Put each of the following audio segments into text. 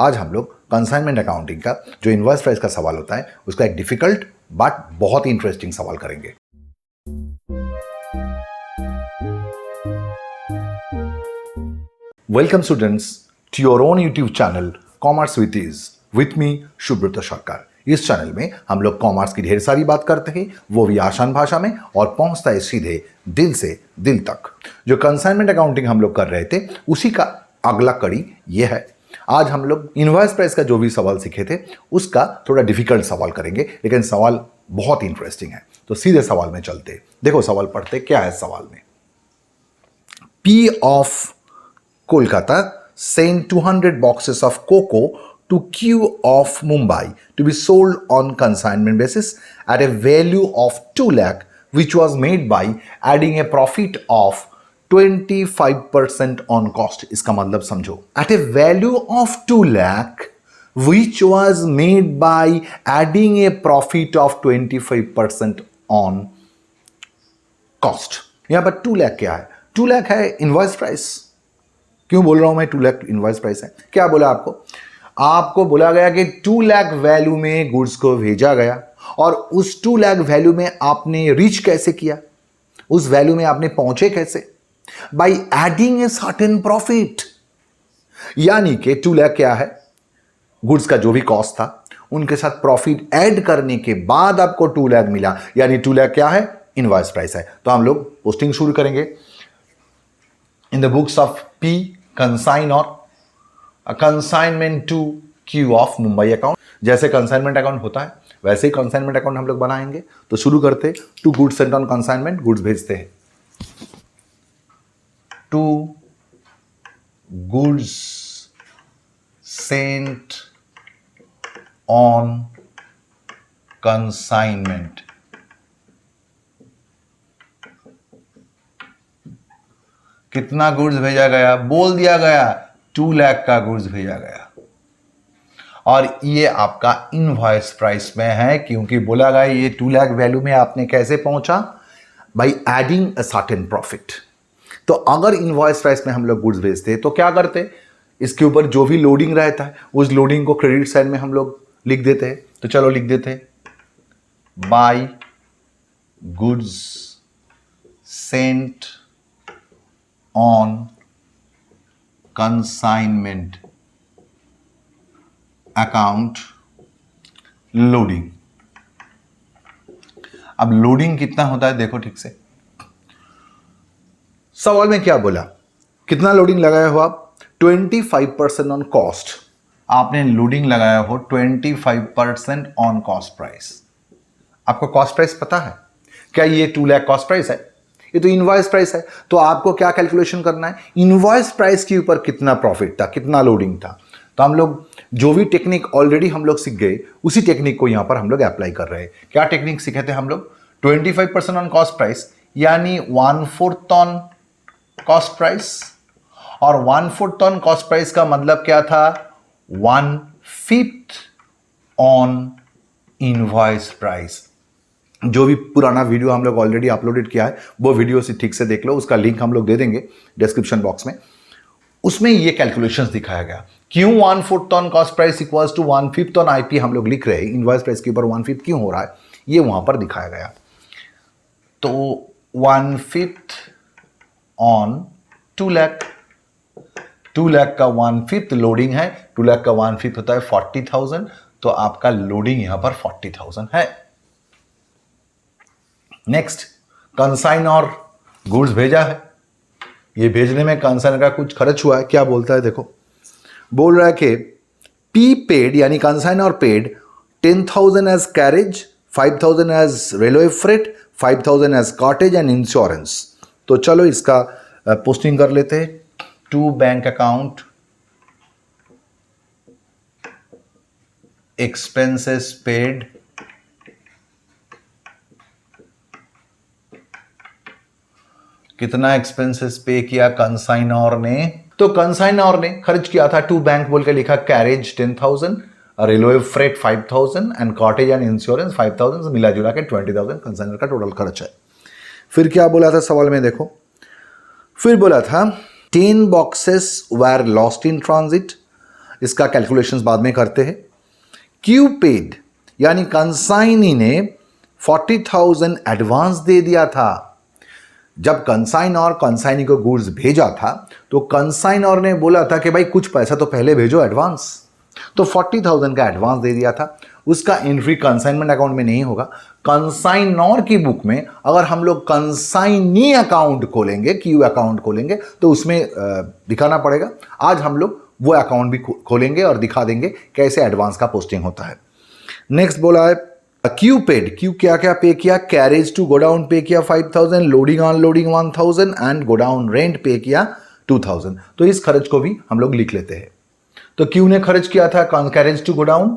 आज हम लोग कंसाइनमेंट अकाउंटिंग का जो इनवॉइस प्राइस का सवाल होता है उसका एक डिफिकल्ट बट बहुत ही इंटरेस्टिंग सवाल करेंगे। Welcome students to your own YouTube channel commerce with is with me Subrata Sarkar. इस चैनल में हम लोग कॉमर्स की ढेर सारी बात करते हैं, वो भी आसान भाषा में, और पहुंचता है सीधे दिल से दिल तक। जो कंसाइनमेंट अकाउंटिंग हम लोग कर रहे थे उसी का अगला कड़ी ये है। आज हम लोग इनवॉइस प्राइस का जो भी सवाल सीखे थे उसका थोड़ा डिफिकल्ट सवाल करेंगे, लेकिन सवाल बहुत इंटरेस्टिंग है। तो सीधे सवाल में चलते। देखो सवाल पढ़ते क्या है सवाल में। P of Kolkata sent 200 boxes of cocoa to Q of Mumbai to be sold on consignment basis at a value of 2 lakh, which was made by adding a profit of 25% on cost. इसका मतलब समझो, at a value of 2 lakh which was made by adding a profit of 25% on cost। यहां पर 2 लाख क्या है? 2 लाख है invoice price. क्यों बोल रहा हूं मैं 2 लाख इनवॉइस प्राइस है? क्या बोला आपको? आपको बोला गया कि 2 लाख वैल्यू में गुड्स को भेजा गया और उस 2 लाख वैल्यू में आपने रीच कैसे किया, उस वैल्यू में आपने पहुंचे कैसे? By adding a certain profit. यानी कि 2 लाख क्या है? गुड्स का जो भी कॉस्ट था उनके साथ प्रॉफिट ऐड करने के बाद आपको 2 लाख मिला, यानी 2 लाख क्या है? इनवॉइस प्राइस है। तो हम लोग पोस्टिंग शुरू करेंगे in the books of P consign और consignment to Q of Mumbai account. जैसे कंसाइनमेंट अकाउंट होता है वैसे ही कंसाइनमेंट अकाउंट हम लोग बनाएंगे। तो शुरू करते, to goods sent on consignment, goods भेजते हैं। To goods sent on consignment. कितना गुड्स भेजा गया? बोल दिया गया 2 लाख का गुड्स भेजा गया, और ये आपका इनवॉइस प्राइस में है क्योंकि बोला गया ये 2 लाख वैल्यू में आपने कैसे पहुंचा? By adding a certain profit. तो अगर इनवॉइस प्राइस में हम लोग गुड्स भेजते तो क्या करते? इसके ऊपर जो भी लोडिंग रहता है उस लोडिंग को क्रेडिट साइड में हम लोग लिख देते हैं। तो चलो लिख देते हैं, by goods sent on consignment account loading. अब लोडिंग कितना होता है देखो ठीक से। सवाल में क्या बोला? कितना लोडिंग लगाया हो आप? 25% ऑन कॉस्ट। आपने लोडिंग लगाया हो 25% ऑन कॉस्ट प्राइस। आपको कॉस्ट प्राइस पता है क्या? ये 2 लाख कॉस्ट प्राइस है, ये तो इनवॉइस प्राइस है। तो आपको क्या कैलकुलेशन करना है? इनवॉइस प्राइस के ऊपर कितना प्रॉफिट था, कितना लोडिंग था। तो हम लोग जो भी टेक्निक ऑलरेडी हम लोग सीख गए उसी टेक्निक को यहां पर हम लोग अप्लाई कर रहे हैं। क्या टेक्निक सीखे थे हम लोग? 25% ऑन कॉस्ट प्राइस, यानी 1/4 ऑन कॉस्ट प्राइस। और 1/4 ऑन कॉस्ट प्राइस का मतलब क्या था? 1/5 ऑन इनवॉइस प्राइस। जो भी पुराना वीडियो हम लोग ऑलरेडी अपलोडेड किया है वो वीडियो से ठीक से देख लो, उसका लिंक हम लोग दे देंगे डिस्क्रिप्शन बॉक्स में। उसमें ये कैलकुलेशंस दिखाया गया। क्यों 1/4 on cost price equals to 1/5 on IP हम लोग लिख रहे हैं, इनवॉइस प्राइस के ऊपर 1/5 क्यों हो रहा है ये वहां पर दिखाया गया। तो 1/5 ऑन 2 लाख, 2 लाख का 1/5 लोडिंग है। 2 लाख का 1/5 होता है 40,000। तो आपका लोडिंग यहां पर 40,000 है। नेक्स्ट, कंसाइन और गुड्स भेजा है। ये भेजने में कंसाइन का कुछ खर्च हुआ है। क्या बोलता है देखो, बोल रहा है कि पी पेड, यानी कंसाइन और paid 10,000 as carriage, 5,000 as railway freight, 5,000 as cartage and insurance. तो चलो इसका पोस्टिंग कर लेते हैं। To bank account expenses paid कितना एक्सपेंसेस पे किया कंसाइनर ने? तो कंसाइनर ने खर्च किया था, टू बैंक बोल के लिखा, carriage 10,000, railway freight 5,000 and cottage and insurance 5,000, मिला जुला के 20,000 कंसाइनर का टोटल खर्च है। फिर क्या बोला था सवाल में देखो, फिर बोला था 10 boxes were lost in transit इसका कैलकुलेशंस बाद में करते हैं। क्यू पेड यानी कंसाइनी ने 40,000 एडवांस दे दिया था। जब कंसाइनर कंसाइनी को गुड्स भेजा था तो कंसाइनर ने बोला था कि भाई कुछ पैसा तो पहले भेजो एडवांस, तो 40,000 का एडवांस दे दिया था। उसका एंट्री कंसाइनमेंट अकाउंट में नहीं होगा। कंसाइनर की बुक में अगर हम लोग कंसाइनी अकाउंट खोलेंगे, क्यू अकाउंट खोलेंगे, तो उसमें दिखाना पड़ेगा। आज हम लोग वो अकाउंट भी खोलेंगे और दिखा देंगे कैसे एडवांस का पोस्टिंग होता है। नेक्स्ट बोला है क्यू पेड। क्यू क्या क्या पे किया? कैरेज टू गोडाउन पे किया 5,000, loading unloading 1,000 and godown rent पे किया 2,000। तो इस खर्च को भी हम लोग लिख लेते हैं। तो क्यू ने खर्च किया था carriage to godown,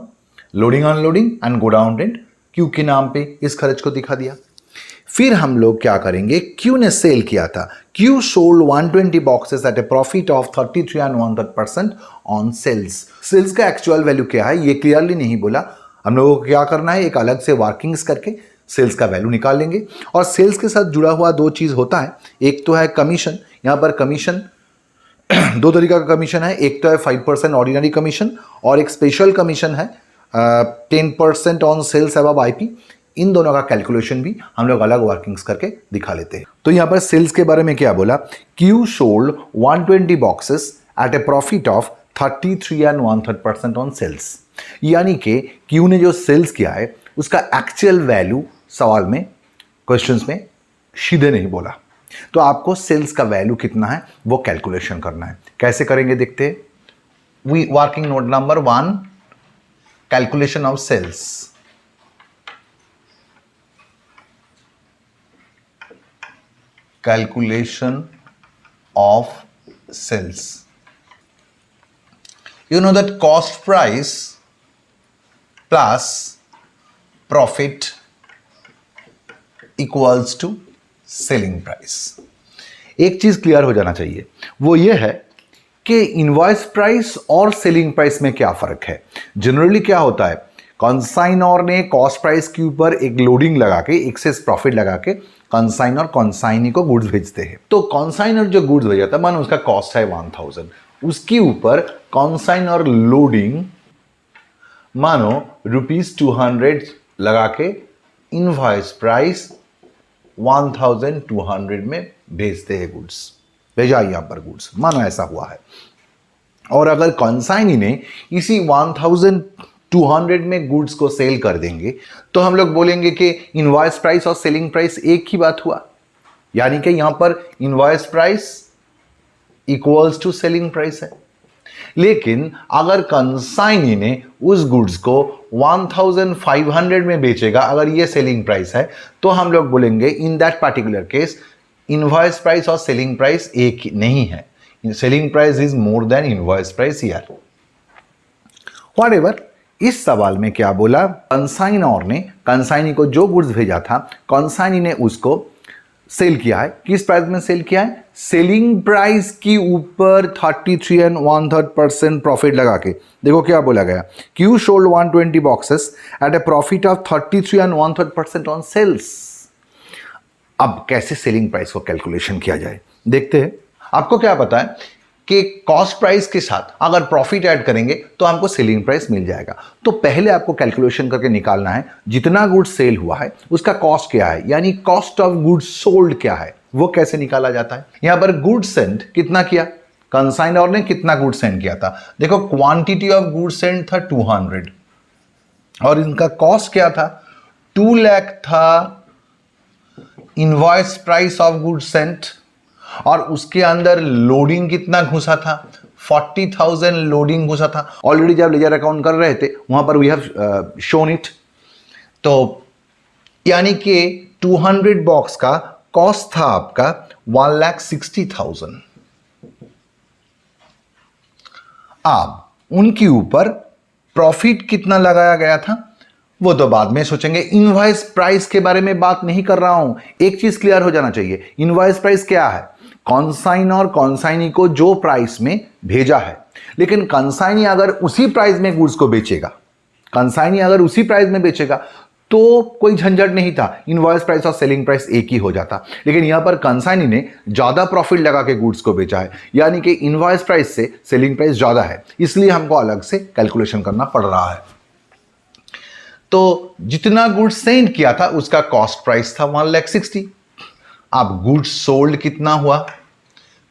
loading unloading and godown rent, Q के नाम पे इस खर्च को दिखा दिया। फिर हम लोग क्या करेंगे, क्यू ने सेल किया था, Q sold 120 boxes at a profit of 33 and 1/3% on sales. Sales का एक्चुअल वैल्यू क्या है ये क्लियरली नहीं बोला। हम लोगों को क्या करना है, एक अलग से वर्किंग्स करके सेल्स का वैल्यू निकाल लेंगे। और सेल्स के साथ जुड़ा हुआ दो चीज होता है, एक तो है कमीशन। यहां पर कमीशन दो तरीका का कमीशन है, एक तो है 5% ऑर्डिनरी कमीशन और एक स्पेशल कमीशन है 10% ऑन सेल्स अबव आईपी। इन दोनों का कैलकुलेशन भी हम लोग अलग वर्किंग्स करके दिखा लेते हैं। तो यहां पर सेल्स के बारे में क्या बोला, Q sold 120 boxes at a profit of 33 and 1/3% on sales. यानी कि क्यू ने जो सेल्स किया है उसका एक्चुअल वैल्यू सवाल में, क्वेश्चंस में सीधे नहीं बोला। तो आपको सेल्स का वैल्यू कितना है वो कैलकुलेशन करना है। कैसे करेंगे देखते हैं। We working note number 1, calculation of sales. Calculation of sales. You know that cost price plus profit equals to selling price। एक चीज क्लियर हो जाना चाहिए, वो ये है कि इनवॉइस प्राइस और सेलिंग प्राइस में क्या फर्क है। जनरली क्या होता है, कंसाइनर ने कॉस्ट प्राइस के ऊपर एक लोडिंग लगा के, एक्सेस प्रॉफिट लगा के कंसाइनर कंसाइनी को गुड्स भेजते हैं। तो कंसाइनर जो गुड्स भेजा था, मानो उसका कॉस्ट है 1,000, उसके ऊपर कंसाइनर लोडिंग मानो ₹200 लगा के इनवॉइस प्राइस 1,200 में भेजते हैं गुड्स। भेजा यहां पर गुड्स, मानो ऐसा हुआ है। और अगर कंसाइनी ने इसी 1,200 में गुड्स को सेल कर देंगे तो हम लोग बोलेंगे कि इनवॉइस प्राइस और सेलिंग प्राइस एक ही बात हुआ। यानी कि यहां पर invoice price equals to selling price है। लेकिन अगर कंसाइनी ने उस गुड्स को 1,500 में बेचेगा, अगर ये सेलिंग प्राइस है, तो हम लोग बोलेंगे in that particular case invoice price और सेलिंग प्राइस एक नहीं है। Selling price is more than invoice price here. Whatever, इस सवाल में क्या बोला, कंसाइनर ने कंसाइनी को जो गुड्स भेजा था, कंसाइनी ने उसको सेल किया है। किस प्राइस में सेल किया है? सेलिंग प्राइस के ऊपर 33 and 1/3% प्रॉफिट लगा के। देखो क्या बोला गया, Q sold 120 boxes at a profit of 33 and 1/3% on sales. अब कैसे सेलिंग प्राइस को कैलकुलेशन किया जाए देखते हैं। आपको क्या पता है कि कॉस्ट प्राइस के साथ अगर प्रॉफिट ऐड करेंगे तो हमको सेलिंग प्राइस मिल जाएगा। तो पहले आपको कैलकुलेशन करके निकालना है जितना गुड्स सेल हुआ है उसका कॉस्ट क्या है, यानी कॉस्ट ऑफ गुड्स सोल्ड क्या है, वो कैसे निकाला जाता है। यहां पर गुड्स सेंड कितना किया, कंसाइनर ने कितना गुड्स सेंड किया था। देखो क्वांटिटी ऑफ गुड्स सेंड था 200 और इनका कॉस्ट क्या था, 2 लाख था invoice price of goods Saint, और उसके अंदर लोडिंग कितना घुसा था, 40,000 लोडिंग घुसा था। ऑलरेडी जब लेजर अकाउंट कर रहे थे वहां पर वी हैव शोन इट। तो यानी कि 200 बॉक्स का कॉस्ट था आपका 1,60,000। अब उनके ऊपर प्रॉफिट कितना लगाया गया था वो तो बाद में सोचेंगे। इनवॉइस प्राइस के बारे में बात नहीं कर रहा हूं, एक चीज क्लियर हो जाना चाहिए। इनवॉइस प्राइस क्या है, कंसाइनर कंसाइनी को जो प्राइस में भेजा है, लेकिन कंसाइनी अगर उसी प्राइस में गुड्स को बेचेगा, कंसाइनी अगर उसी प्राइस में बेचेगा तो कोई झंझट नहीं था, इनवॉइस प्राइस और सेलिंग प्राइस एक ही हो जाता। लेकिन यहां पर कंसाइनी ने ज्यादा प्रॉफिट लगा के गुड्स को बेचा है, यानी कि इनवॉइस प्राइस से सेलिंग प्राइस ज्यादा है, इसलिए हमको अलग से कैलकुलेशन करना पड़ रहा है। तो जितना गुड्स सेंड किया था उसका कॉस्ट प्राइस था 1,60,000। अब गुड्स सोल्ड कितना हुआ,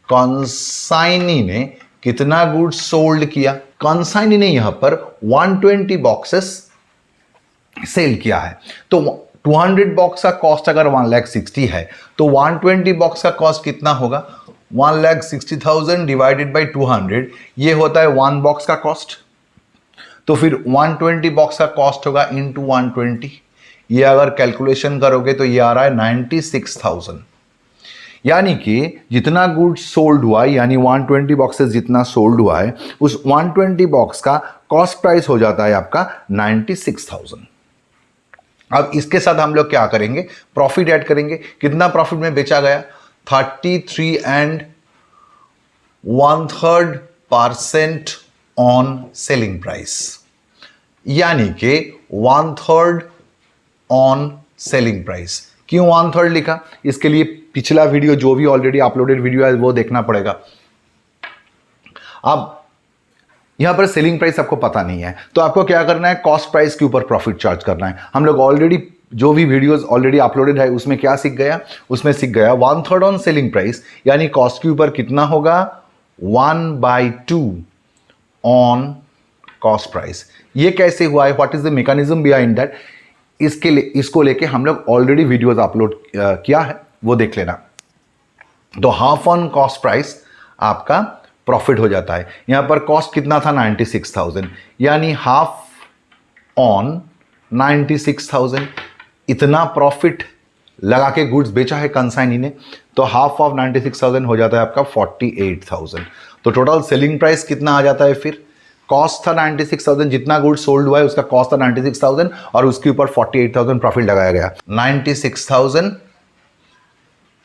कंसाइनी ने कितना गुड्स सोल्ड किया, कंसाइनी ने यहां पर 120 बॉक्सेस सेल किया है। तो 200 बॉक्स का कॉस्ट अगर 1,60,000 है तो 120 बॉक्स का कॉस्ट कितना होगा, 1,60,000 डिवाइडेड बाई 200, ये होता है 1 बॉक्स का कॉस्ट। तो फिर 120 बॉक्स का कॉस्ट होगा इनटू 120, ये अगर कैलकुलेशन करोगे तो ये आ रहा है 96,000। यानी कि जितना गुड्स सोल्ड हुआ, यानी 120 बॉक्सेस जितना सोल्ड हुआ है, उस 120 बॉक्स का कॉस्ट प्राइस हो जाता है आपका 96,000। अब इसके साथ हम लोग क्या करेंगे, प्रॉफिट ऐड करेंगे। कितना प्रॉफिट में बेचा गया, 33 1/3% ऑन सेलिंग प्राइस, यानी कि 1/3 ऑन सेलिंग प्राइस। क्यों 1/3 लिखा, इसके लिए पिछला वीडियो जो भी ऑलरेडी अपलोडेड वीडियो है वो देखना पड़ेगा। अब यहां पर सेलिंग प्राइस आपको पता नहीं है तो आपको क्या करना है, कॉस्ट प्राइस के ऊपर प्रॉफिट चार्ज करना है। हम लोग ऑलरेडी जो भी वीडियोस ऑलरेडी अपलोडेड है उसमें क्या सीख गया, उसमें सीख गया 1/3 ऑन सेलिंग प्राइस, यानी कॉस्ट के ऊपर कितना होगा 1/2 ऑन कॉस्ट प्राइस। ये कैसे हुआ है, what is the mechanism behind that, इसके लिए इसको लेके हम लोग ऑलरेडी वीडियोस अपलोड किया है, वो देख लेना। तो हाफ ऑन कॉस्ट प्राइस आपका प्रॉफिट हो जाता है। यहां पर कॉस्ट कितना था 96,000, यानी हाफ ऑन 96,000। इतना प्रॉफिट लगा के गुड्स बेचा है कंसाइनी ने, तो हाफ ऑफ 96,000 हो जाता है आपका 48,000। तो टोटल सेलिंग प्राइस कितना आ जाता है, फिर कॉस्ट था 96,000, जितना गुड्स सोल्ड हुआ है उसका कॉस्ट था 96,000 और उसके ऊपर 48,000 प्रॉफिट लगाया गया। 96,000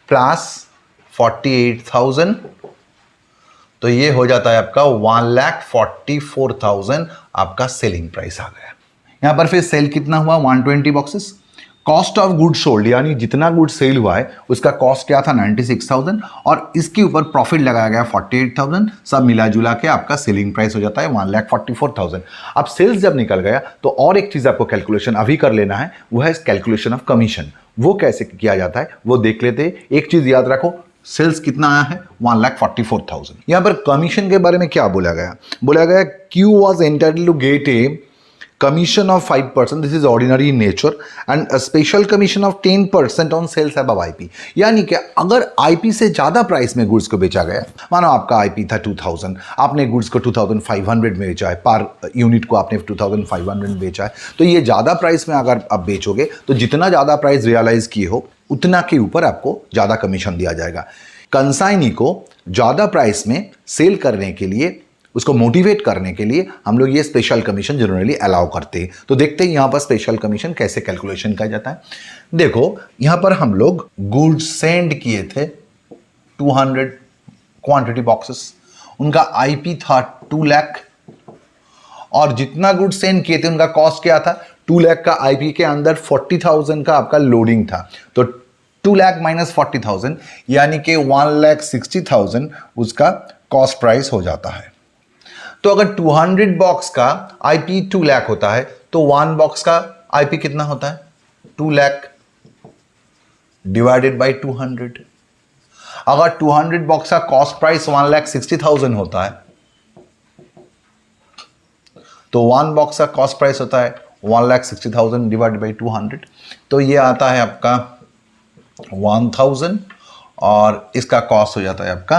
प्लस 48,000, तो ये हो जाता है आपका 1,44,000 आपका सेलिंग प्राइस आ गया। यहां पर फिर सेल कितना हुआ, 120 boxes. Cost of good sold, यानी जितना गुड सेल हुआ है उसका कॉस्ट क्या था 96,000 और इसके ऊपर प्रॉफिट लगाया गया 48,000, सब मिला जुला के आपका सेलिंग प्राइस हो जाता है 1,44,000। अब सेल्स जब निकल गया तो और एक चीज आपको कैलकुलेशन अभी कर लेना है, वो है कैलकुलेशन ऑफ कमीशन। वो कैसे किया जाता है वो देख लेते हैं। एक चीज याद रखो, सेल्स कितना आया है 1,44,000। यहां पर कमीशन के बारे में क्या बोला गया, बोला गया Q was entitled to get a commission of 5%, this is ordinary in nature, and a special commission of 10% on sales above IP। यानी कि अगर IP से ज़्यादा प्राइस में गुड्स को बेचा गया, मानो आपका IP था 2000, आपने गुड्स को 2500 में बेचा है, पर यूनिट को आपने 2500 में बेचा है, तो ये ज़्यादा प्राइस में अगर आप बेचोगे तो जितना ज़्यादा प्राइस रियलाइज किए हो उतना के ऊपर आपको ज़्यादा कमीशन दिया जाएगा। कंसाइनी को ज़्यादा प्राइस में सेल करने के लिए, उसको मोटिवेट करने के लिए हम लोग ये स्पेशल कमीशन जनरली अलाउ करते हैं। तो देखते हैं यहां पर स्पेशल कमीशन कैसे कैलकुलेशन किया जाता है। देखो यहां पर हम लोग गुड्स सेंड किए थे 200 क्वांटिटी बॉक्सेस, उनका आईपी था 2 लाख और जितना गुड्स सेंड किए थे उनका कॉस्ट क्या था 2 लाख का, आईपी के अंदर 40,000 का आपका लोडिंग था, तो 2 लाख माइनस 40,000 यानी कि 1,60,000 उसका कॉस्ट प्राइस हो जाता है। तो अगर 200 बॉक्स का आईपी 2 लाख होता है तो 1 बॉक्स का आईपी कितना होता है 2 लाख डिवाइडेड बाय 200। अगर 200 बॉक्स का कॉस्ट प्राइस 1,60,000 होता है तो 1 बॉक्स का कॉस्ट प्राइस होता है 1,60,000 डिवाइडेड बाय 200, तो ये आता है आपका 1000 और इसका कॉस्ट हो जाता है आपका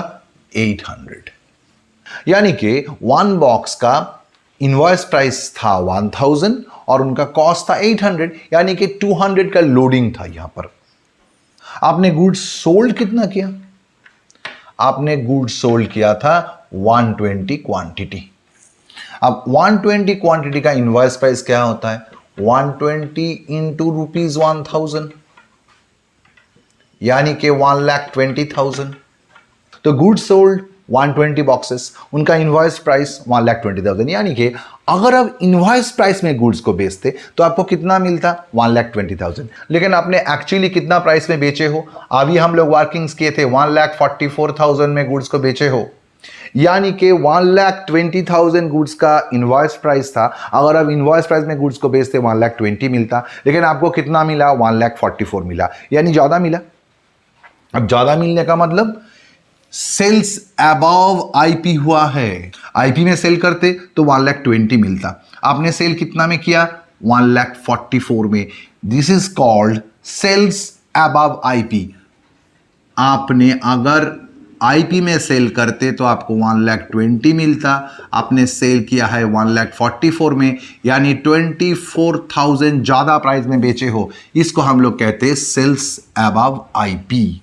800। यानी कि 1 बॉक्स का इनवॉइस प्राइस था 1000 और उनका कॉस्ट था 800, यानी कि 200 का लोडिंग था। यहां पर आपने गुड्स सोल्ड कितना किया, आपने गुड्स सोल्ड किया था 120 क्वांटिटी। अब 120 क्वांटिटी का इनवॉइस प्राइस क्या होता है 120 इंटू ₹1000, यानी कि 1,20,000। तो गुड्स सोल्ड 120 बॉक्सेस, उनका इनवॉइस प्राइस 1,20,000। यानी कि अगर आप इनवॉइस प्राइस में गुड्स को बेचते तो आपको कितना मिलता? 1,20,000। लेकिन आपने एक्चुअली कितना प्राइस में बेचे हो? अभी हम लोग वर्किंग्स किए थे 1,44,000 में गुड्स को बेचे हो, यानी कि 1,20,000 गुड्स का इनवॉइस प्राइस था। अगर आप इनवॉइस प्राइस में गुड्स को बेचते 1,20,000 मिलता, लेकिन आपको कितना मिला? 1,44,000 मिला, यानी ज्यादा मिला। अब ज्यादा मिलने का मतलब सेल्स अबव आईपी हुआ है। आईपी में सेल करते तो 1,20,000 मिलता, आपने सेल कितना में किया? 1,44,000 में। This is called sales above IP. आपने अगर आईपी में सेल करते तो आपको 1,20,000 मिलता, आपने सेल किया है 1,44,000 में, यानी 24,000 ज्यादा प्राइस में बेचे हो। इसको हम लोग कहते हैं सेल्स अबव आईपी।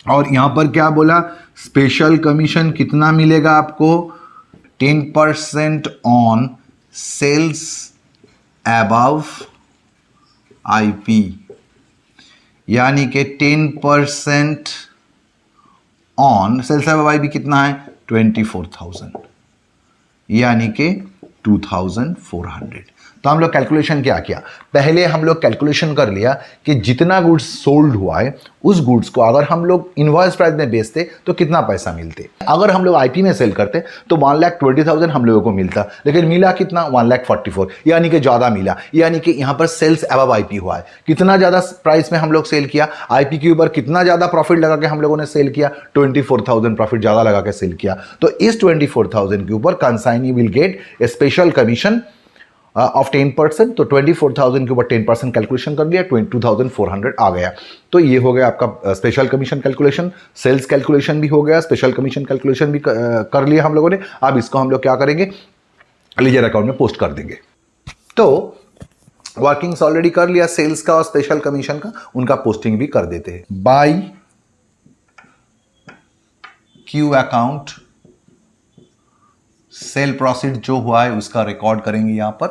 और यहां पर क्या बोला? स्पेशल कमीशन कितना मिलेगा आपको? 10% ऑन सेल्स अबव आईपी, यानी कि 10% ऑन सेल्स अबव आईपी कितना है? 24,000, यानी कि 2,400। तो हम लोग कैलकुलेशन क्या किया? पहले हम लोग कैलकुलेशन कर लिया कि जितना गुड्स सोल्ड हुआ है उस गुड्स को अगर हम लोग इनवॉइस प्राइस में बेचते तो कितना पैसा मिलते। अगर हम लोग आईपी में सेल करते तो 1,20,000 हम लोगों को मिलता, लेकिन मिला कितना? 1,44,000, यानी कि ज़्यादा मिला। यानी कि यहाँ पर सेल्स अबव आईपी हुआ है। कितना ज़्यादा प्राइस में हम लोग सेल किया? आईपी के ऊपर कितना ज़्यादा प्रॉफिट लगा के हम लोगों ने सेल किया? 24,000 प्रॉफिट ज़्यादा लगा के सेल किया। तो इस 24,000 के ऊपर consignee will get A special commission of 10%। तो 24,000 के ऊपर 10% कैलकुलेशन कर लिया, 22,400 आ गया। तो ये हो गया आपका special commission calculation. Sales calculation भी हो गया, स्पेशल कमीशन कैलकुलेशन भी कर लिया हम लोगों ने। अब इसको हम लोग क्या करेंगे? लीजर अकाउंट में पोस्ट कर देंगे। तो वर्किंग्स ऑलरेडी कर लिया, सेल्स का और स्पेशल कमीशन का, उनका पोस्टिंग भी कर देते हैं। By Q account sale proceed जो हुआ है उसका रिकॉर्ड करेंगे। यहां पर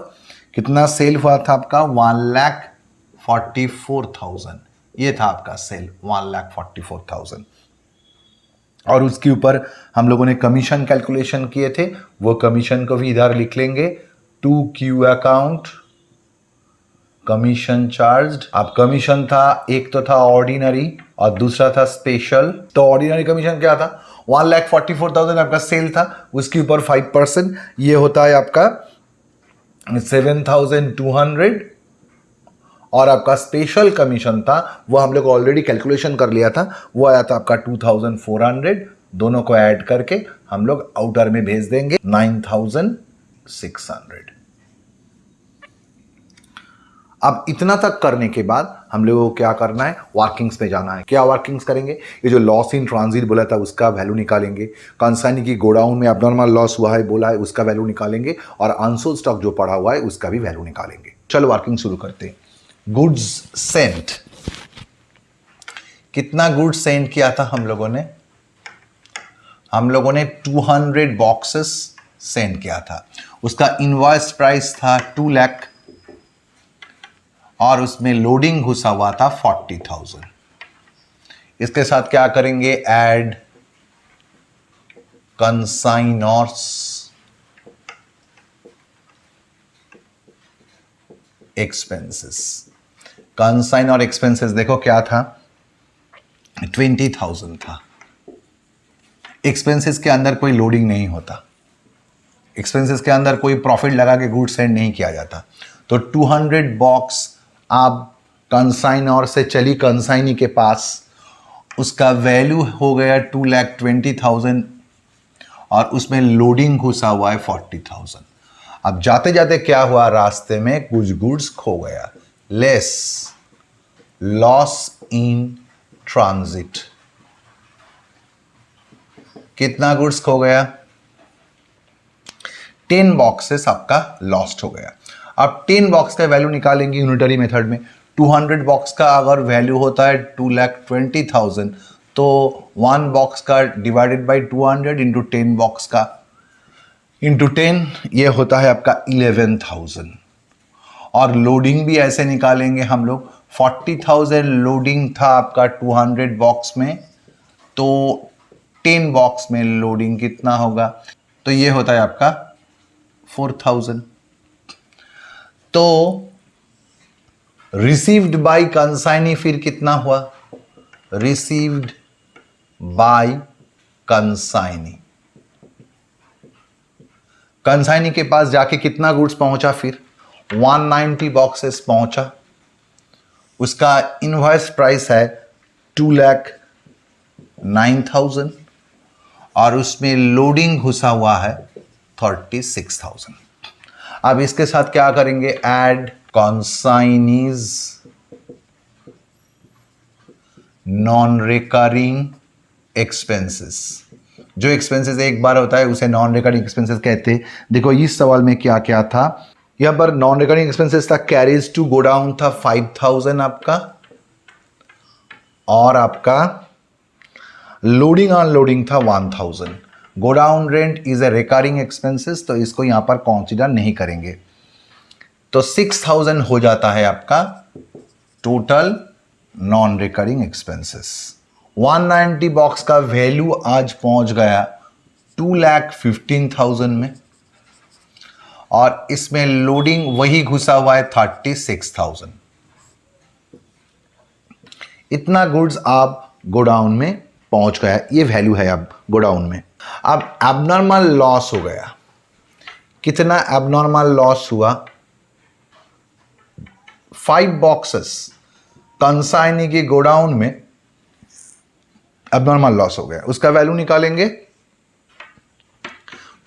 कितना सेल हुआ था आपका? 1,44,000। ये था आपका सेल 1,44,000। और उसके ऊपर हम लोगों ने कमीशन कैलकुलेशन किए थे, वो कमीशन को भी इधर लिख लेंगे। To Q account commission charge. अब कमीशन था, एक तो था ऑर्डिनरी और दूसरा था स्पेशल। तो ऑर्डिनरी कमीशन क्या था? 1,44,000 आपका सेल था, उसके ऊपर 5%, ये होता है आपका 7,200। और आपका स्पेशल कमीशन था, वो हम लोग ऑलरेडी कैलकुलेशन कर लिया था, वो आया था आपका 2,400। दोनों को ऐड करके हम लोग आउटर में भेज देंगे 9,600। अब इतना तक करने के बाद हम लोगों को क्या करना है? वर्किंग्स पे जाना है। क्या वर्किंग्स करेंगे? ये जो लॉस इन ट्रांजिट बोला था उसका वैल्यू निकालेंगे, कंसाइनी की गोडाउन में अबनॉर्मल लॉस हुआ है बोला है उसका वैल्यू निकालेंगे, और अनसोल्ड स्टॉक जो पड़ा हुआ है उसका भी वैल्यू निकालेंगे। चलो वर्किंग शुरू करते हैं। गुड्स सेंट, कितना गुड्स सेंड किया था हम लोगों ने? हम लोगों ने 200 बॉक्सेस सेंड किया था। उसका इनवॉइस प्राइस था 2 लाख और उसमें लोडिंग घुसा हुआ था 40,000। इसके साथ क्या करेंगे? Add consignors expenses. कंसाइन और एक्सपेंसेस देखो क्या था? 20,000 था। एक्सपेंसेस के अंदर कोई लोडिंग नहीं होता, एक्सपेंसेस के अंदर कोई प्रॉफिट लगा के गुड्स सेंड नहीं किया जाता। तो 200 बॉक्स आप कंसाइनर से चली कंसाइनी के पास, उसका वैल्यू हो गया 2,20,000 और उसमें लोडिंग घुसा हुआ है 40,000। अब जाते जाते क्या हुआ? रास्ते में कुछ गुड्स खो गया। Less loss in transit. कितना गुड्स खो गया? 10 बॉक्सेस आपका लॉस्ट हो गया। अब 10 बॉक्स का वैल्यू निकालेंगे यूनिटरी मेथड में। 200 बॉक्स का अगर वैल्यू होता है 2,20,000 तो 1 बॉक्स का डिवाइडेड बाई 200 इंटू 10 बॉक्स का इंटू 10, ये होता है आपका 11,000। और लोडिंग भी ऐसे निकालेंगे हम लोग। 40,000 लोडिंग था आपका 200 बॉक्स में, तो 10 बॉक्स में लोडिंग कितना होगा, तो ये होता है आपका 4000। तो रिसीव्ड बाय कंसाइनी फिर कितना हुआ, रिसीव्ड बाय कंसाइनी, कंसाइनी के पास जाके कितना गुड्स पहुंचा, फिर 190 बॉक्सेस पहुंचा। उसका इनवॉइस प्राइस है 2,09,000 और उसमें लोडिंग घुसा हुआ है 36,000। अब इसके साथ क्या करेंगे, add consignee's non recurring expenses. जो एक्सपेंसेस एक बार होता है उसे नॉन रिकरिंग एक्सपेंसेस कहते हैं। देखो इस सवाल में क्या क्या था, यहां पर नॉन रिकरिंग एक्सपेंसेस था, कैरेज टू गोडाउन था 5,000 आपका, और आपका लोडिंग अनलोडिंग था 1,000। Godown rent is a recurring expenses, तो इसको यहां पर कंसीडर नहीं करेंगे। तो 6,000 हो जाता है आपका total non recurring expenses. 190 box का वैल्यू आज पहुंच गया 2,15,000 में, और इसमें लोडिंग वही घुसा हुआ है 36,000। इतना गुड्स आप गोडाउन में पहुंच गया, ये वैल्यू है अब गोडाउन में। अब एबनॉर्मल लॉस हो गया, कितना एबनॉर्मल लॉस हुआ, 5 बॉक्सेस कंसाइनी के गोडाउन में एबनॉर्मल लॉस हो गया। उसका वैल्यू निकालेंगे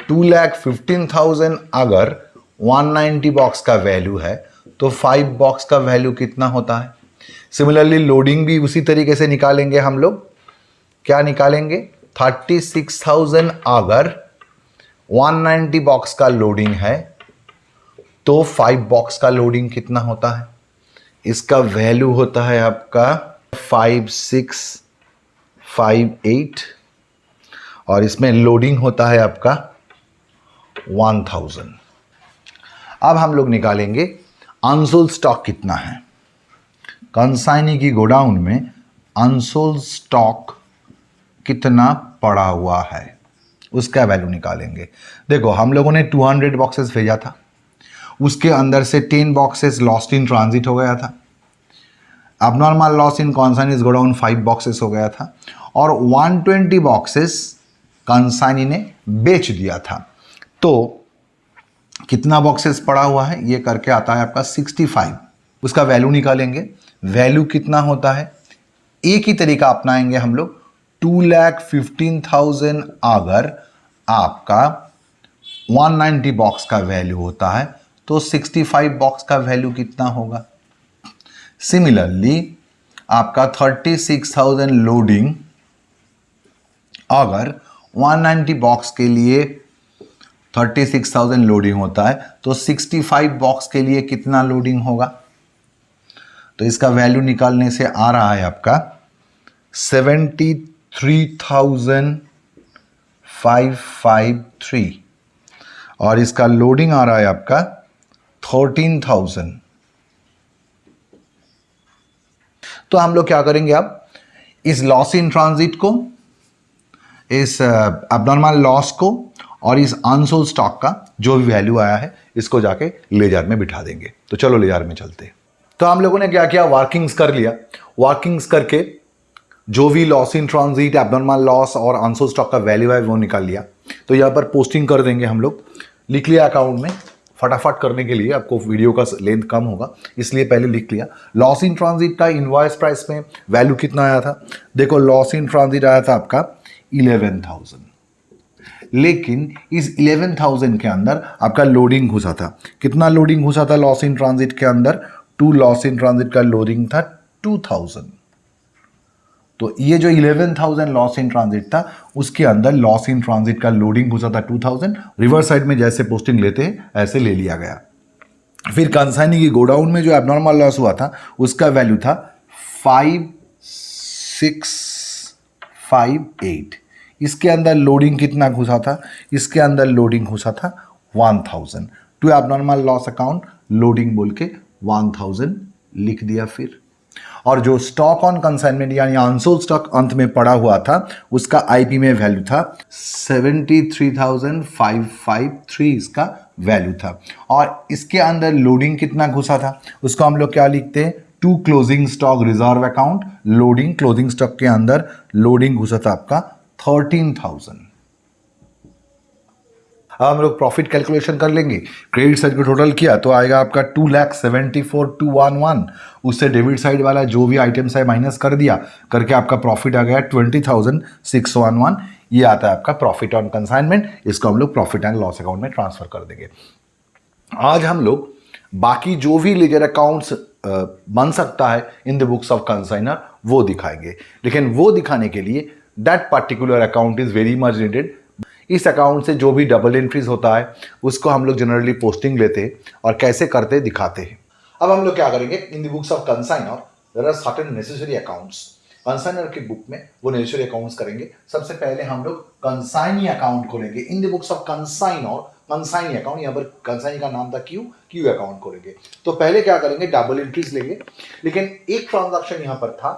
2,15,000। अगर 190 बॉक्स का वैल्यू है तो 5 बॉक्स का वैल्यू कितना होता है। सिमिलरली लोडिंग भी उसी तरीके से निकालेंगे हम लोग। क्या निकालेंगे, 36,000 अगर 190 बॉक्स का लोडिंग है तो 5 बॉक्स का लोडिंग कितना होता है, इसका वैल्यू होता है आपका 5658, और इसमें लोडिंग होता है आपका 1,000। अब हम लोग निकालेंगे अनसोल्ड स्टॉक कितना है। कंसाइनी की गोडाउन में अनसोल्ड स्टॉक कितना पड़ा हुआ है, उसका वैल्यू निकालेंगे। देखो हम लोगों ने 200 बॉक्सेस भेजा था, उसके अंदर से 10 बॉक्सेस लॉस्ट इन ट्रांजिट हो गया था। Abnormal loss in consignee's godown 5 boxes हो गया था, और 120 बॉक्सेस कंसाइनी ने बेच दिया था। तो कितना बॉक्सेस पड़ा हुआ है, ये करके आता है आपका 65। उसका वैल्यू निकालेंगे, वैल्यू कितना होता है, एक ही तरीका अपनाएंगे हम लोग। 2,15,000 अगर आपका 190 बॉक्स का वैल्यू होता है तो 65 बॉक्स का वैल्यू कितना होगा। सिमिलरली आपका 36,000 लोडिंग अगर 190 बॉक्स के लिए 36,000 लोडिंग होता है तो 65 बॉक्स के लिए कितना लोडिंग होगा। तो इसका वैल्यू निकालने से आ रहा है आपका 73,553, और इसका लोडिंग आ रहा है आपका 13,000। तो हम लोग क्या करेंगे, अब इस लॉस इन ट्रांजिट को, इस अबनॉर्मल लॉस को और इस अनसोल्ड स्टॉक का जो भी वैल्यू आया है इसको जाके लेजर में बिठा देंगे। तो चलो लेजर में चलते हैं। तो हम लोगों ने क्या किया, वर्किंग्स कर लिया। वर्किंग्स करके जो भी loss in transit, abnormal loss और अनसोल्ड स्टॉक का वैल्यू है वो निकाल लिया। तो यहाँ पर पोस्टिंग कर देंगे हम लोग, लिख लिया अकाउंट में। फटाफट करने के लिए आपको वीडियो का लेंथ कम होगा इसलिए पहले लिख लिया। लॉस इन ट्रांजिट का इनवॉइस प्राइस में वैल्यू कितना आया था, देखो लॉस इन ट्रांजिट आया था आपका 11,000, लेकिन इस 11,000 के अंदर आपका लोडिंग घुसा था। कितना लोडिंग घुसा था लॉस इन ट्रांजिट के अंदर, टू लॉस इन ट्रांजिट का लोडिंग था 2,000। तो ये जो 11,000 लॉस इन ट्रांजिट था उसके अंदर लॉस इन ट्रांजिट का लोडिंग घुसा था 2,000। रिवर्स साइड में जैसे पोस्टिंग लेते हैं ऐसे ले लिया गया। फिर कंसाइनी की गोडाउन में जो एबनॉर्मल लॉस हुआ था उसका वैल्यू था 5658। इसके अंदर लोडिंग कितना घुसा था, इसके अंदर लोडिंग घुसा था 1,000। To abnormal loss account loading बोल के 1,000 लिख दिया। फिर और जो स्टॉक ऑन कंसाइनमेंट यानी अनसोल्ड स्टॉक अंत में पड़ा हुआ था उसका आईपी में वैल्यू था 73,553 इसका वैल्यू था। और इसके अंदर लोडिंग कितना घुसा था उसको हम लोग क्या लिखते हैं, to closing stock reserve account loading, closing stock के अंदर लोडिंग घुसा था आपका 13,000। अब हम लोग प्रॉफिट कैलकुलेशन कर लेंगे। क्रेडिट साइड को टोटल किया तो आएगा आपका 2,74,211। उससे डेबिट साइड वाला जो भी आइटम्स है माइनस कर दिया, करके आपका प्रॉफिट आ गया 20,611। ये आता है आपका प्रॉफिट ऑन कंसाइनमेंट। इसको हम लोग प्रॉफिट एंड लॉस अकाउंट में ट्रांसफर कर देंगे। आज हम लोग बाकी जो भी लेजर अकाउंट्स बन सकता है in the books of consignor वो दिखाएंगे, लेकिन वो दिखाने के लिए that particular account is very much needed. इस अकाउंट से जो भी डबल एंट्रीज होता है उसको हम लोग जनरली पोस्टिंग लेते हैं और कैसे करते दिखाते हैं। अब हम लोग क्या करेंगे, in the books of consignor there are certain necessary accounts. Consignor की बुक में वो नेसेसरी अकाउंट्स करेंगे। सबसे पहले हम लोग कंसाइनी अकाउंट खोलेंगे in the books of consignor. Consignee account, यहाँ पर कंसाइनी का नाम था क्यू अकाउंट खोलेंगे। तो पहले क्या करेंगे, डबल एंट्रीज लेंगे। लेकिन एक ट्रांजैक्शन यहाँ पर था,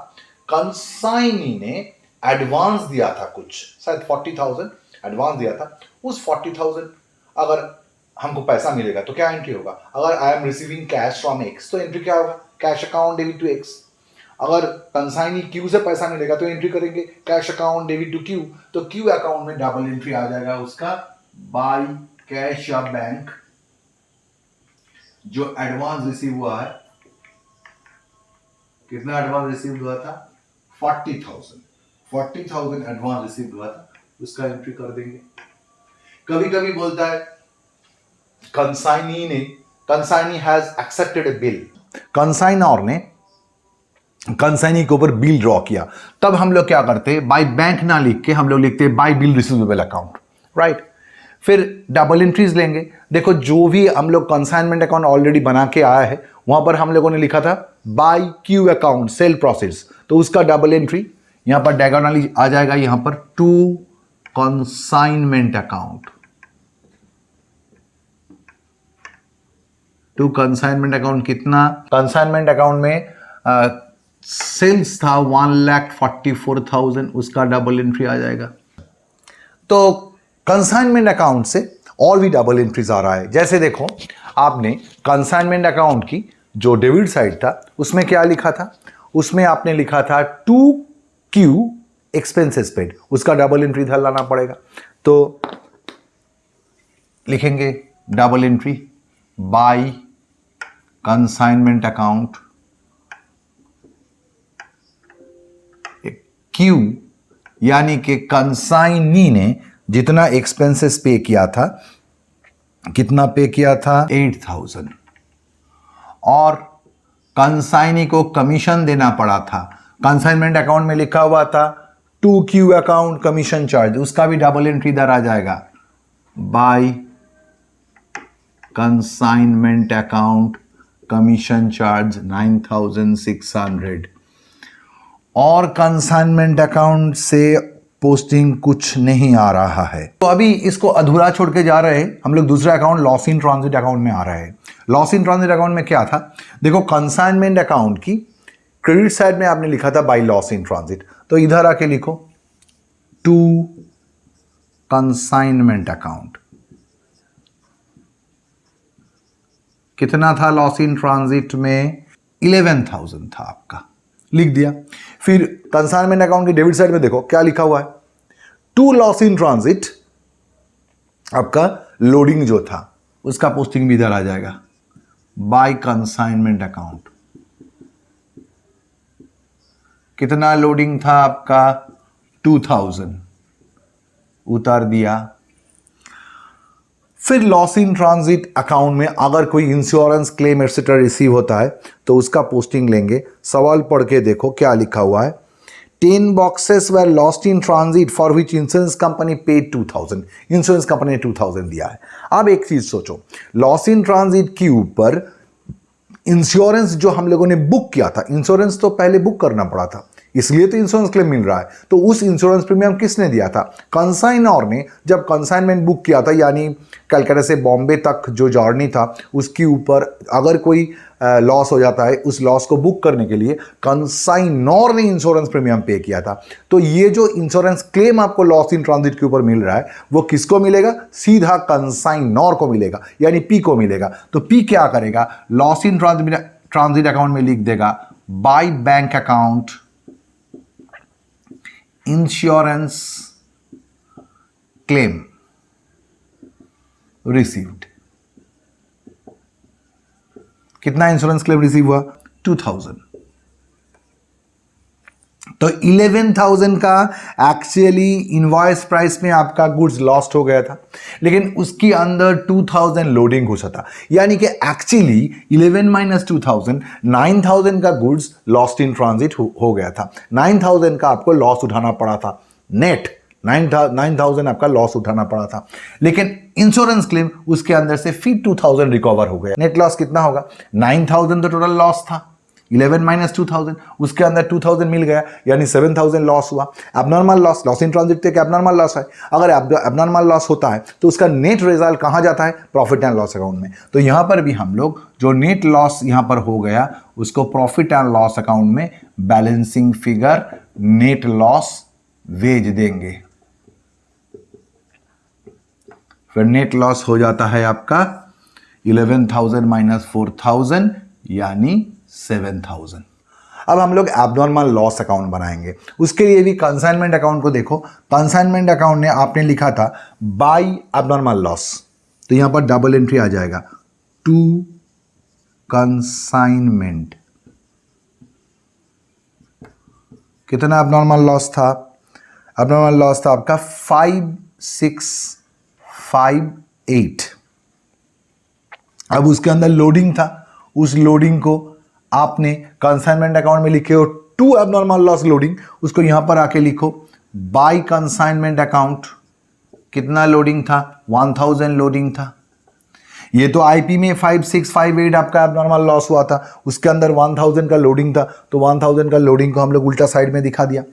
कंसाइनी ने एडवांस दिया था कुछ, शायद 40,000 एडवांस दिया था। उस 40,000 अगर हमको पैसा मिलेगा तो क्या एंट्री होगा, अगर I am receiving cash from X तो एंट्री क्या होगा, cash account debit to X. अगर कंसाइनी क्यू से पैसा मिलेगा तो एंट्री करेंगे cash account debit to Q. तो क्यू अकाउंट में डबल एंट्री आ जाएगा उसका बाय कैश या बैंक, जो एडवांस रिसीव हुआ है। कितना एडवांस रिसीव हुआ था, 40,000 एडवांस रिसीव हुआ था, उसका एंट्री कर देंगे। कभी कभी बोलता है consignee has accepted a bill, consignor ने कंसाइनी के ऊपर बिल ड्रॉ किया, तब हम लोग क्या करते हैं, बाय बैंक ना लिख के हम लोग लिखते हैं bye bill receivable account, right. फिर डबल एंट्रीज लेंगे। देखो जो भी हम लोग कंसाइनमेंट अकाउंट ऑलरेडी बना के आया है वहां पर हम लोगों ने लिखा था by Q account sale process, तो उसका डबल एंट्री यहां पर डायगोनली आ जाएगा, यहां पर to consignment account. To consignment account कितना, कंसाइनमेंट अकाउंट में सेल्स था 1,44,000, उसका डबल एंट्री आ जाएगा। तो कंसाइनमेंट अकाउंट से और भी डबल एंट्रीज आ रहा है। जैसे देखो आपने कंसाइनमेंट अकाउंट की जो डेबिट साइड था उसमें क्या लिखा था, उसमें आपने लिखा था टू क्यू एक्सपेंसेस पेड, उसका डबल एंट्री इधर लाना पड़ेगा। तो लिखेंगे double entry by consignment account Q, यानी कि कंसाइनी ने जितना एक्सपेंसेस पे किया था, कितना पे किया था 8,000, और कंसाइनी को कमीशन देना पड़ा था। कंसाइनमेंट अकाउंट में लिखा हुआ था to Q account commission charge, उसका भी डबल एंट्री इधर आ जाएगा by consignment account commission charge 9,600। और कंसाइनमेंट अकाउंट से पोस्टिंग कुछ नहीं आ रहा है, तो अभी इसको अधूरा छोड़ के जा रहे हैं हम लोग। दूसरा account loss in transit account में आ रहा है। लॉस इन ट्रांजिट अकाउंट में क्या था, देखो कंसाइनमेंट अकाउंट की क्रेडिट साइड में आपने लिखा था बाय लॉस इन ट्रांजिट, तो इधर आके लिखो टू कंसाइनमेंट अकाउंट। कितना था लॉस इन ट्रांजिट में, 11,000 था आपका, लिख दिया। फिर कंसाइनमेंट अकाउंट की डेबिट साइड में देखो क्या लिखा हुआ है, टू लॉस इन ट्रांजिट, आपका लोडिंग जो था उसका पोस्टिंग भी इधर आ जाएगा बाय कंसाइनमेंट अकाउंट। कितना लोडिंग था आपका 2,000, उतार दिया। फिर लॉस इन ट्रांजिट अकाउंट में अगर कोई इंश्योरेंस क्लेम एक्सेट्रा रिसीव होता है तो उसका पोस्टिंग लेंगे। सवाल पढ़ के देखो क्या लिखा हुआ है, 10 boxes were lost in transit for which insurance company paid 2,000। Insurance company ने 2,000 दिया है। अब एक चीज सोचो, लॉस इन ट्रांजिट के ऊपर इंश्योरेंस जो हम लोगों ने बुक किया था, इंश्योरेंस तो पहले बुक करना पड़ा था, इसलिए तो इंश्योरेंस क्लेम मिल रहा है। तो उस इंश्योरेंस प्रीमियम किसने दिया था? कंसाइनर ने जब कंसाइनमेंट बुक किया था, यानी कलकत्ता से बॉम्बे तक जो जर्नी था उसके ऊपर अगर कोई लॉस हो जाता है, उस लॉस को बुक करने के लिए कंसाइनर ने इंश्योरेंस प्रीमियम पे किया था। तो ये जो इंश्योरेंस क्लेम आपको लॉस इन ट्रांजिट के ऊपर मिल रहा है वो किसको मिलेगा? सीधा कंसाइनर को मिलेगा, यानी पी को मिलेगा। तो पी क्या करेगा? लॉस इन ट्रांजिट अकाउंट में लिख देगा by bank account insurance claim received. कितना इंश्योरेंस क्लेम रिसीव हुआ? 2000। तो 11,000 का एक्चुअली इनवॉइस प्राइस में आपका गुड्स लॉस्ट हो गया था, लेकिन उसके अंदर 2000 लोडिंग घुसा था, यानी कि एक्चुअली 11 माइनस 2000 9000 का गुड्स लॉस्ट इन ट्रांजिट हो गया था। 9000 का आपको लॉस उठाना पड़ा था, नेट 9,000 आपका लॉस उठाना पड़ा था, लेकिन इंश्योरेंस क्लेम उसके अंदर से फिर 2000 रिकवर हो गया। नेट लॉस कितना होगा? 9,000 तो टोटल लॉस था, 11 माइनस 2000, उसके अंदर 2000 मिल गया, यानी 7000 लॉस हुआ। Abnormal loss, loss in transit एक एबनॉर्मल लॉस है। अगर एबनॉर्मल लॉस होता है तो उसका नेट रिजल्ट कहाँ जाता है? प्रॉफिट एंड लॉस अकाउंट में। तो यहां पर भी हम लोग जो नेट लॉस यहां पर हो गया उसको प्रॉफिट एंड लॉस अकाउंट में बैलेंसिंग फिगर नेट लॉस भेज देंगे। फिर नेट लॉस हो जाता है आपका 11,000 माइनस 4,000 यानी 7,000। अब हम लोग एबनॉर्मल लॉस अकाउंट बनाएंगे। उसके लिए भी कंसाइनमेंट अकाउंट को देखो। कंसाइनमेंट अकाउंट ने आपने लिखा था बाय एबनॉर्मल लॉस, तो यहां पर डबल एंट्री आ जाएगा टू कंसाइनमेंट। कितना एबनॉर्मल लॉस था? एबनॉर्मल लॉस था आपका 5658। अब उसके अंदर लोडिंग था, उस लोडिंग को आपने कंसाइनमेंट अकाउंट में लिखे हो टू एबनॉर्मल लॉस लोडिंग, उसको यहां पर आके लिखो बाय कंसाइनमेंट अकाउंट। कितना लोडिंग था? 1000 लोडिंग था। ये तो आईपी में 5658 आपका एबनॉर्मल लॉस हुआ था, उसके अंदर 1000 का लोडिंग था, तो 1000 का लोडिंग को हम लोग उल्टा साइड में दिखा दिया।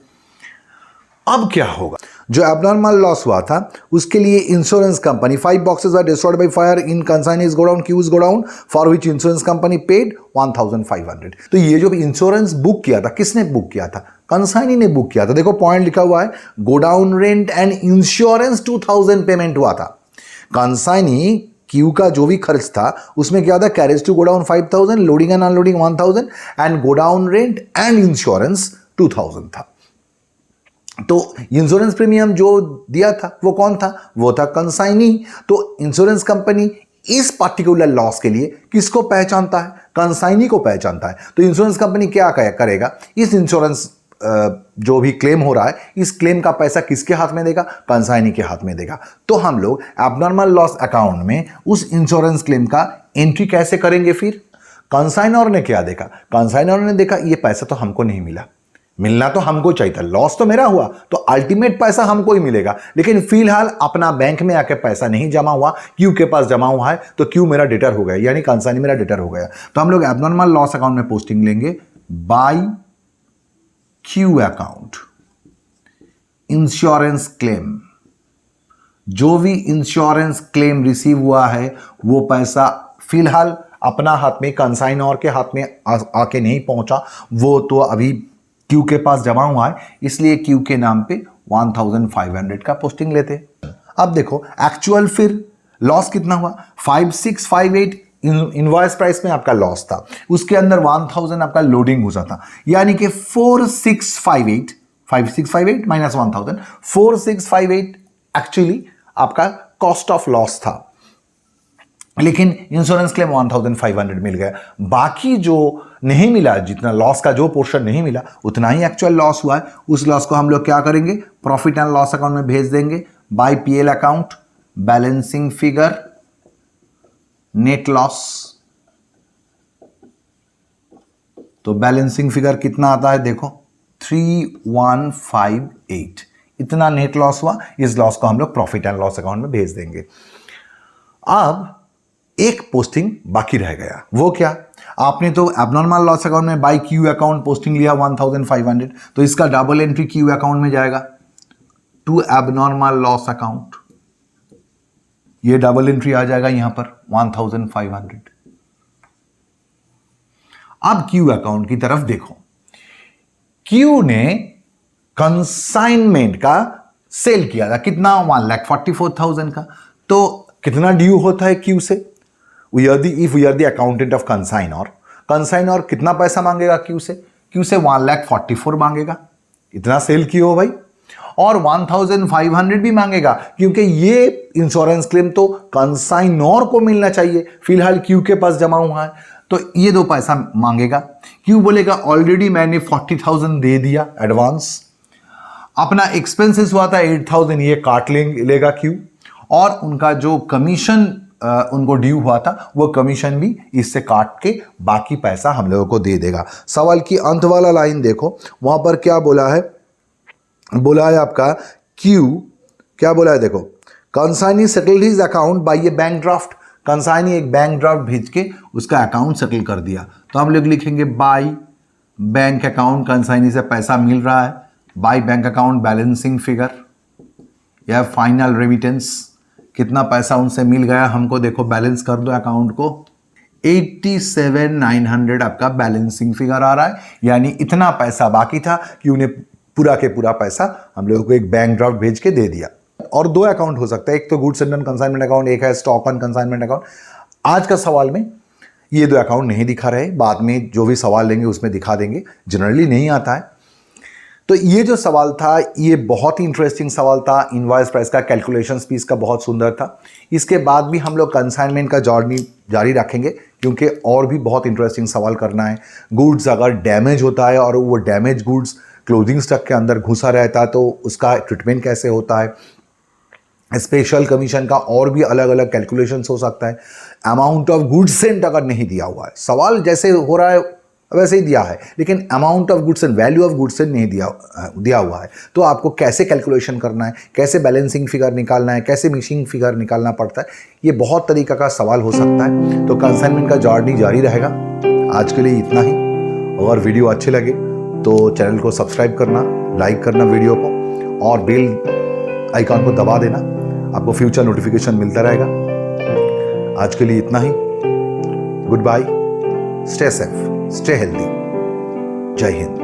अब क्या होगा? जो एबनॉर्मल लॉस हुआ था उसके लिए insurance company 5 boxes were destroyed by fire in consignee's godown Q's godown for which insurance company paid 1500। तो ये जो इंश्योरेंस बुक किया था, किसने बुक किया था? कंसाइनी ने बुक किया था। देखो पॉइंट लिखा हुआ है godown rent and insurance 2000 payment हुआ था। कंसाइनी क्यू का जो भी खर्च था उसमें क्या था? Carriage to godown 5000, loading and unloading 1000 and godown rent and insurance 2000 था। तो इंश्योरेंस प्रीमियम जो दिया था वो कौन था? वो था कंसाइनी। तो इंश्योरेंस कंपनी इस पर्टिकुलर लॉस के लिए किसको पहचानता है? कंसाइनी को पहचानता है। तो इंश्योरेंस कंपनी क्या करेगा? इस इंश्योरेंस जो भी क्लेम हो रहा है, इस क्लेम का पैसा किसके हाथ में देगा? कंसाइनी के हाथ में देगा। तो हम लोग एबनॉर्मल लॉस अकाउंट में उस इंश्योरेंस क्लेम का एंट्री कैसे करेंगे? फिर कंसाइनर ने क्या देखा? कंसाइनर ने देखा ये पैसा तो हमको नहीं मिला, मिलना तो हमको चाहिए था, लॉस तो मेरा हुआ, तो अल्टीमेट पैसा हमको ही मिलेगा, लेकिन फिलहाल अपना बैंक में आके पैसा नहीं जमा हुआ, क्यू के पास जमा हुआ है, तो क्यू मेरा डेटर हो गया, यानी कंसाइनी मेरा डेटर हो गया। तो हम लोग एबनॉर्मल लॉस अकाउंट में पोस्टिंग लेंगे by Q account insurance claim. जो भी इंश्योरेंस क्लेम रिसीव हुआ है वो पैसा फिलहाल अपना हाथ में, कंसाइनर के हाथ में आके नहीं पहुंचा, वो तो अभी क्यू के पास जमा हुआ है, इसलिए क्यू के नाम पे 1500 का पोस्टिंग लेते। अब देखो एक्चुअल फिर लॉस कितना हुआ? 5658 इनवॉइस प्राइस में आपका लॉस था, उसके अंदर 1000 आपका लोडिंग घुसा था, यानी कि 5658 माइनस 1000, 4658 एक्चुअली आपका कॉस्ट ऑफ लॉस था, लेकिन इंश्योरेंस क्लेम 1500 मिल गया। बाकी जो नहीं मिला, जितना लॉस का जो पोर्शन नहीं मिला उतना ही एक्चुअल लॉस हुआ है। उस लॉस को हम लोग क्या करेंगे? प्रॉफिट एंड लॉस अकाउंट में भेज देंगे by PL account balancing figure net loss. तो बैलेंसिंग फिगर कितना आता है? देखो 3158, इतना नेट लॉस हुआ। इस लॉस को हम लोग प्रॉफिट एंड लॉस अकाउंट में भेज देंगे। अब एक पोस्टिंग बाकी रह गया, वो क्या? आपने तो एबनॉर्मल लॉस अकाउंट में बाय क्यू अकाउंट पोस्टिंग लिया 1500, तो इसका डबल एंट्री क्यू अकाउंट में जाएगा टू एबनॉर्मल लॉस अकाउंट, ये डबल एंट्री आ जाएगा यहां पर 1500। अब क्यू अकाउंट की तरफ देखो, क्यू ने कंसाइनमेंट का सेल किया था, कितना 1,44,000 का। तो कितना ड्यू होता है क्यू से, if we are the accountant of consignor कितना पैसा मांगेगा क्यू से, क्यू से 1,44,000 मांगेगा, इतना सेल किया हो भाई, और 1,500 भी मांगेगा क्योंकि ये इंश्योरेंस क्लेम तो कंसाइनर को मिलना चाहिए, फिलहाल क्यू के पास जमा हुआ है, तो ये 2 पैसा मांगेगा। क्यू बोलेगा ऑलरेडी मैंने 40,000 दे दिया एडवांस, अपना एक्सपेंसेस हुआ था 8,000, ये काट लेगा क्यू, और उनका जो कमीशन उनको ड्यू हुआ था वो कमीशन भी इससे काट के बाकी पैसा हम लोगों को दे देगा। सवाल की अंत वाला लाइन देखो, वहां पर क्या बोला है, बोला है आपका क्यू क्या बोला है, देखो consignee settled his account by A bank draft, consignee एक बैंक ड्राफ्ट भेज के उसका अकाउंट सेटल कर दिया, तो हम लोग लिखेंगे बाय बैंक अकाउंट, कंसाइनी से पैसा मिल रहा है, by bank account balancing figure या फाइनल रेमिटेंस, कितना पैसा उनसे मिल गया हमको, देखो बैलेंस कर दो अकाउंट को, 87,900 आपका बैलेंसिंग फिगर आ रहा है, यानी इतना पैसा बाकी था कि उन्हें पूरा के पूरा पैसा हम लोगों को एक बैंक ड्राफ्ट भेज के दे दिया। और 2 अकाउंट हो सकता है, एक तो गुड्स एंड कंसाइनमेंट अकाउंट, एक है स्टॉक ऑन कंसाइनमेंट अकाउंट। आज का सवाल में ये 2 अकाउंट नहीं दिखा रहे, बाद में जो भी सवाल लेंगे उसमें दिखा देंगे, जनरली नहीं आता है। तो ये जो सवाल था ये बहुत ही इंटरेस्टिंग सवाल था, इनवॉइस प्राइस का कैलकुलेशन भी इसका बहुत सुंदर था। इसके बाद भी हम लोग कंसाइनमेंट का जर्नी जारी रखेंगे क्योंकि और भी बहुत इंटरेस्टिंग सवाल करना है। गुड्स अगर डैमेज होता है और वो डैमेज गुड्स क्लोजिंग स्टॉक के अंदर घुसा रहता है तो उसका ट्रीटमेंट कैसे होता है, स्पेशल कमीशन का और भी अलग अलग कैलकुलेशंस हो सकता है, अमाउंट ऑफ गुड्स सेंट अगर नहीं दिया हुआ है, सवाल जैसे हो रहा है वैसे ही दिया है लेकिन amount of goods and value of goods and नहीं दिया हुआ है, तो आपको कैसे कैलकुलेशन करना है, कैसे बैलेंसिंग फिगर निकालना है, कैसे मिक्सिंग फिगर निकालना पड़ता है, ये बहुत तरीका का सवाल हो सकता है। तो कंसाइनमेंट का जर्नी जारी रहेगा। आज के लिए इतना ही। अगर वीडियो अच्छे लगे तो चैनल को सब्सक्राइब करना, लाइक करना वीडियो को, और बेल आइकॉन को दबा देना, आपको फ्यूचर नोटिफिकेशन मिलता रहेगा। आज के लिए इतना ही। Good bye, stay safe, stay healthy, जय हिंद।